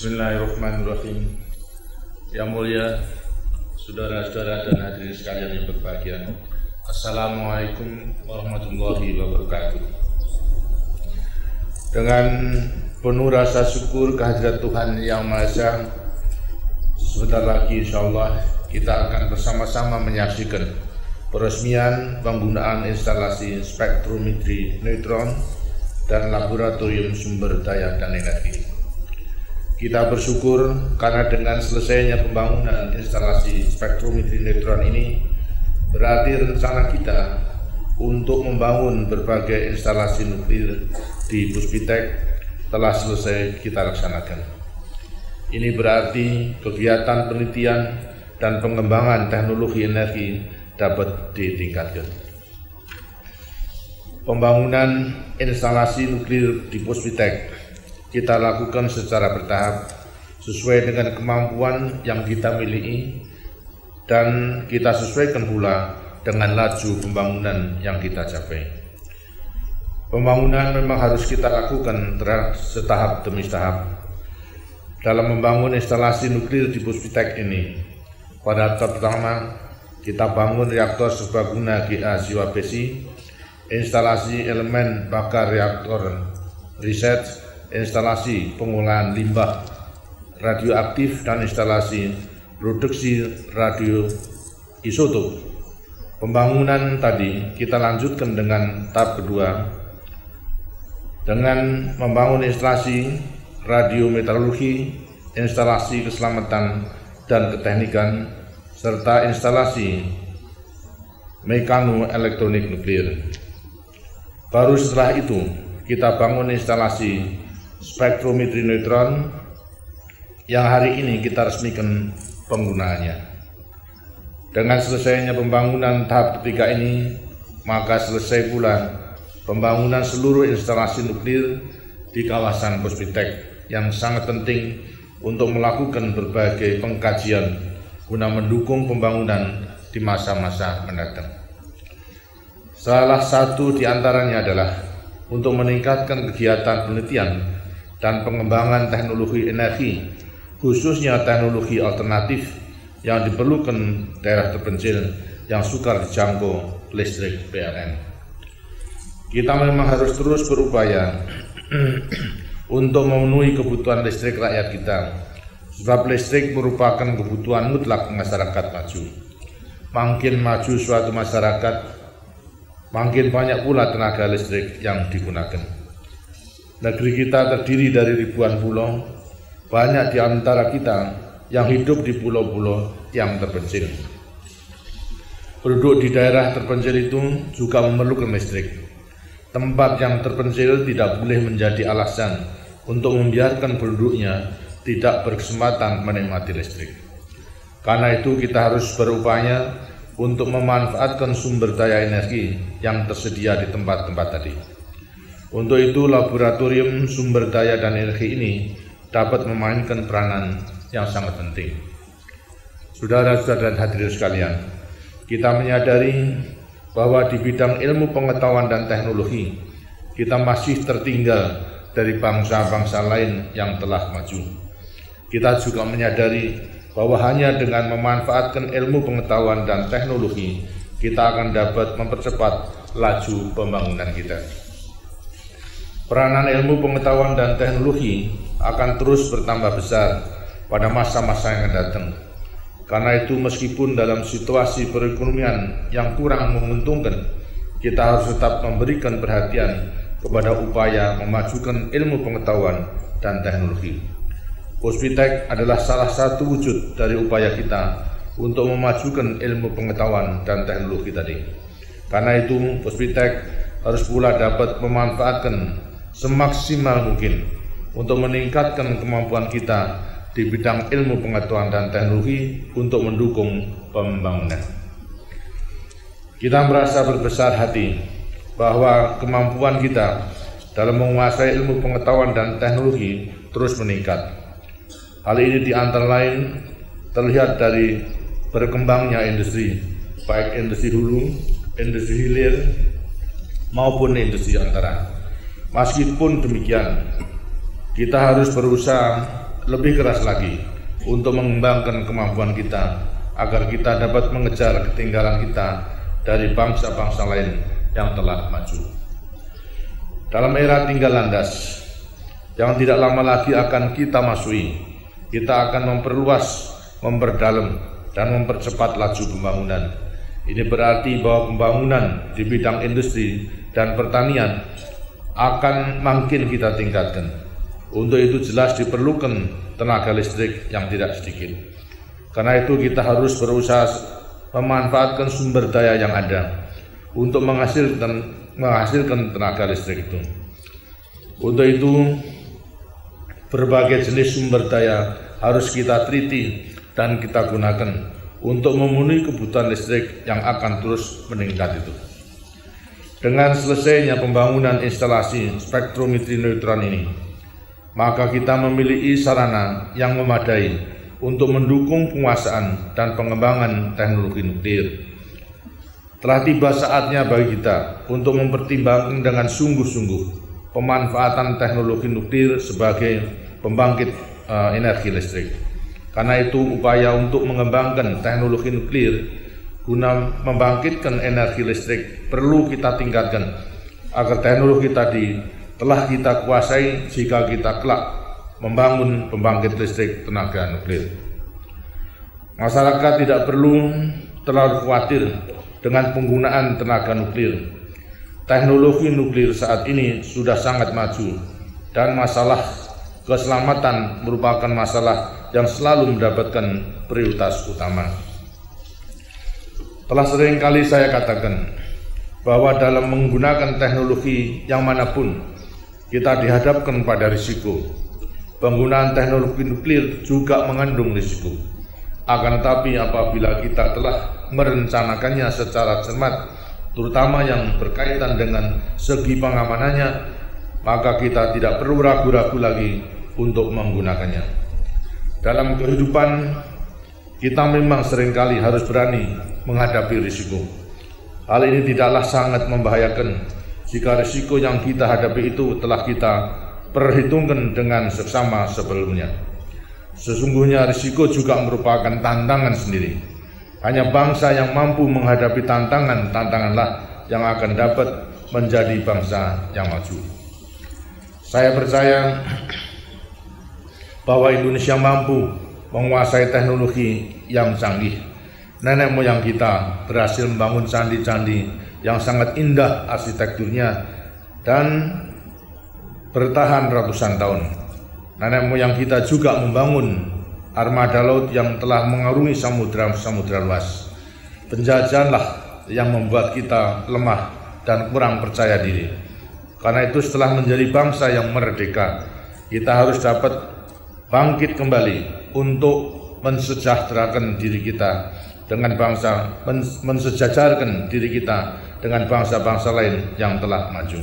Bismillahirrahmanirrahim. Yang mulia saudara-saudara dan hadirin sekalian yang berbahagia, Assalamualaikum warahmatullahi wabarakatuh. Dengan penuh rasa syukur kehadirat Tuhan Yang Maha Esa, sebentar lagi insyaallah kita akan bersama-sama menyaksikan peresmian penggunaan instalasi spektrometri neutron dan laboratorium sumber daya dan energi. Kita bersyukur karena dengan selesainya pembangunan instalasi spektrometri neutron ini berarti rencana kita untuk membangun berbagai instalasi nuklir di Puspitek telah selesai kita laksanakan. Ini berarti kegiatan penelitian dan pengembangan teknologi energi dapat ditingkatkan. Pembangunan instalasi nuklir di Puspitek kita lakukan secara bertahap sesuai dengan kemampuan yang kita miliki dan kita sesuaikan pula dengan laju pembangunan yang kita capai. Pembangunan memang harus kita lakukan setahap demi tahap. Dalam membangun instalasi nuklir di Puspitek ini, pada tahap pertama kita bangun reaktor serbaguna GA Siwa Besi, instalasi elemen bakar reaktor riset, instalasi pengolahan limbah radioaktif dan instalasi produksi radioisotop. Pembangunan tadi kita lanjutkan dengan tahap kedua dengan membangun instalasi radiometeorologi, instalasi keselamatan dan keteknikan, serta instalasi mekanoelektronik nuklir. Baru setelah itu kita bangun instalasi spektrometri neutron yang hari ini kita resmikan penggunaannya. Dengan selesainya pembangunan tahap ketiga ini, maka selesai pula pembangunan seluruh instalasi nuklir di kawasan Puspitek yang sangat penting untuk melakukan berbagai pengkajian guna mendukung pembangunan di masa-masa mendatang. Salah satu di antaranya adalah untuk meningkatkan kegiatan penelitian dan pengembangan teknologi energi, khususnya teknologi alternatif yang diperlukan daerah terpencil yang sukar dijangkau listrik PLN. Kita memang harus terus berupaya untuk memenuhi kebutuhan listrik rakyat kita, sebab listrik merupakan kebutuhan mutlak masyarakat maju. Makin maju suatu masyarakat, makin banyak pula tenaga listrik yang digunakan. Negeri kita terdiri dari ribuan pulau, banyak di antara kita yang hidup di pulau-pulau yang terpencil. Penduduk di daerah terpencil itu juga memerlukan listrik. Tempat yang terpencil tidak boleh menjadi alasan untuk membiarkan penduduknya tidak berkesempatan menikmati listrik. Karena itu kita harus berupaya untuk memanfaatkan sumber daya energi yang tersedia di tempat-tempat tadi. Untuk itu laboratorium sumber daya dan energi ini dapat memainkan peranan yang sangat penting. Saudara-saudara dan hadirin sekalian, kita menyadari bahwa di bidang ilmu pengetahuan dan teknologi kita masih tertinggal dari bangsa-bangsa lain yang telah maju. Kita juga menyadari bahwa hanya dengan memanfaatkan ilmu pengetahuan dan teknologi kita akan dapat mempercepat laju pembangunan kita. Peranan ilmu pengetahuan dan teknologi akan terus bertambah besar pada masa-masa yang akan datang. Karena itu meskipun dalam situasi perekonomian yang kurang menguntungkan, kita harus tetap memberikan perhatian kepada upaya memajukan ilmu pengetahuan dan teknologi. Puspitek adalah salah satu wujud dari upaya kita untuk memajukan ilmu pengetahuan dan teknologi tadi. Karena itu Puspitek harus pula dapat memanfaatkan semaksimal mungkin untuk meningkatkan kemampuan kita di bidang ilmu pengetahuan dan teknologi untuk mendukung pembangunan. Kita merasa berbesar hati bahwa kemampuan kita dalam menguasai ilmu pengetahuan dan teknologi terus meningkat. Hal ini di antara lain terlihat dari berkembangnya industri, baik industri hulu, industri hilir, maupun industri antara. Meskipun demikian, kita harus berusaha lebih keras lagi untuk mengembangkan kemampuan kita agar kita dapat mengejar ketinggalan kita dari bangsa-bangsa lain yang telah maju. Dalam era tinggal landas yang tidak lama lagi akan kita masuki, kita akan memperluas, memperdalam, dan mempercepat laju pembangunan. Ini berarti bahwa pembangunan di bidang industri dan pertanian akan makin kita tingkatkan. Untuk itu jelas diperlukan tenaga listrik yang tidak sedikit. Karena itu kita harus berusaha memanfaatkan sumber daya yang ada untuk menghasilkan tenaga listrik itu. Untuk itu berbagai jenis sumber daya harus kita teliti dan kita gunakan untuk memenuhi kebutuhan listrik yang akan terus meningkat itu. Dengan selesainya pembangunan instalasi spektrometri neutron ini, maka kita memiliki sarana yang memadai untuk mendukung penguasaan dan pengembangan teknologi nuklir. Telah tiba saatnya bagi kita untuk mempertimbangkan dengan sungguh-sungguh pemanfaatan teknologi nuklir sebagai pembangkit energi listrik. Karena itu upaya untuk mengembangkan teknologi nuklir guna membangkitkan energi listrik perlu kita tingkatkan agar teknologi tadi telah kita kuasai jika kita kelak membangun pembangkit listrik tenaga nuklir. Masyarakat tidak perlu terlalu khawatir dengan penggunaan tenaga nuklir. Teknologi nuklir saat ini sudah sangat maju dan masalah keselamatan merupakan masalah yang selalu mendapatkan prioritas utama. Telah sering kali saya katakan bahwa dalam menggunakan teknologi yang manapun kita dihadapkan pada risiko. Penggunaan teknologi nuklir juga mengandung risiko. Akan tetapi apabila kita telah merencanakannya secara cermat, terutama yang berkaitan dengan segi pengamanannya, maka kita tidak perlu ragu-ragu lagi untuk menggunakannya. Dalam kehidupan kita memang seringkali harus berani menghadapi risiko. Hal ini tidaklah sangat membahayakan jika risiko yang kita hadapi itu telah kita perhitungkan dengan seksama sebelumnya. Sesungguhnya risiko juga merupakan tantangan sendiri. Hanya bangsa yang mampu menghadapi tantanganlah yang akan dapat menjadi bangsa yang maju. Saya percaya bahwa Indonesia mampu menguasai teknologi yang canggih. Nenek moyang kita berhasil membangun candi-candi yang sangat indah arsitekturnya dan bertahan ratusan tahun. Nenek moyang kita juga membangun armada laut yang telah mengarungi samudra luas. Penjajahanlah yang membuat kita lemah dan kurang percaya diri. Karena itu setelah menjadi bangsa yang merdeka, kita harus dapat bangkit kembali untuk mensejahterakan diri kita dengan mensejajarkan diri kita dengan bangsa-bangsa lain yang telah maju.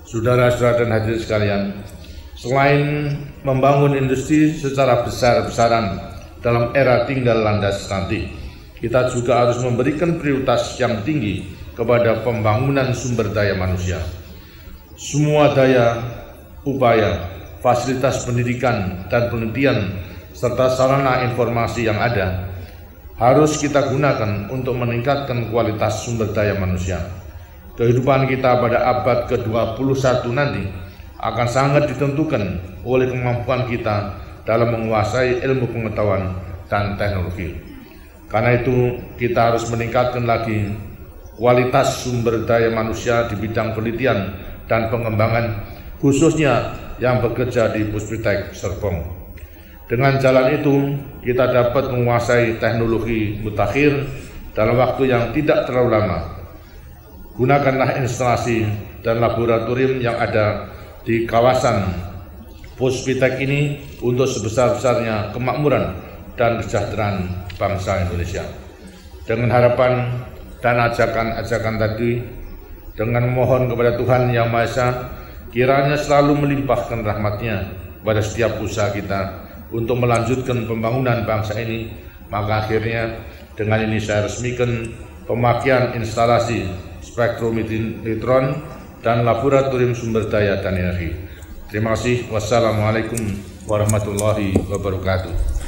Saudara-saudara dan hadirin sekalian, selain membangun industri secara besar-besaran dalam era tinggal landas nanti, kita juga harus memberikan prioritas yang tinggi kepada pembangunan sumber daya manusia. Semua daya, upaya, fasilitas pendidikan dan penelitian, serta sarana informasi yang ada harus kita gunakan untuk meningkatkan kualitas sumber daya manusia. Kehidupan kita pada abad ke-21 nanti akan sangat ditentukan oleh kemampuan kita dalam menguasai ilmu pengetahuan dan teknologi. Karena itu kita harus meningkatkan lagi kualitas sumber daya manusia di bidang penelitian dan pengembangan, khususnya yang bekerja di Puspitek Serpong. Dengan jalan itu, kita dapat menguasai teknologi mutakhir dalam waktu yang tidak terlalu lama. Gunakanlah instalasi dan laboratorium yang ada di kawasan Puspitek ini untuk sebesar-besarnya kemakmuran dan kesejahteraan bangsa Indonesia. Dengan harapan dan ajakan-ajakan tadi, dengan memohon kepada Tuhan Yang Maha Esa, kiranya selalu melimpahkan rahmat-Nya pada setiap usaha kita untuk melanjutkan pembangunan bangsa ini. Maka akhirnya dengan ini saya resmikan pemakaian instalasi spektrometri neutron dan laboratorium sumber daya dan energi. Terima kasih. Wassalamualaikum warahmatullahi wabarakatuh.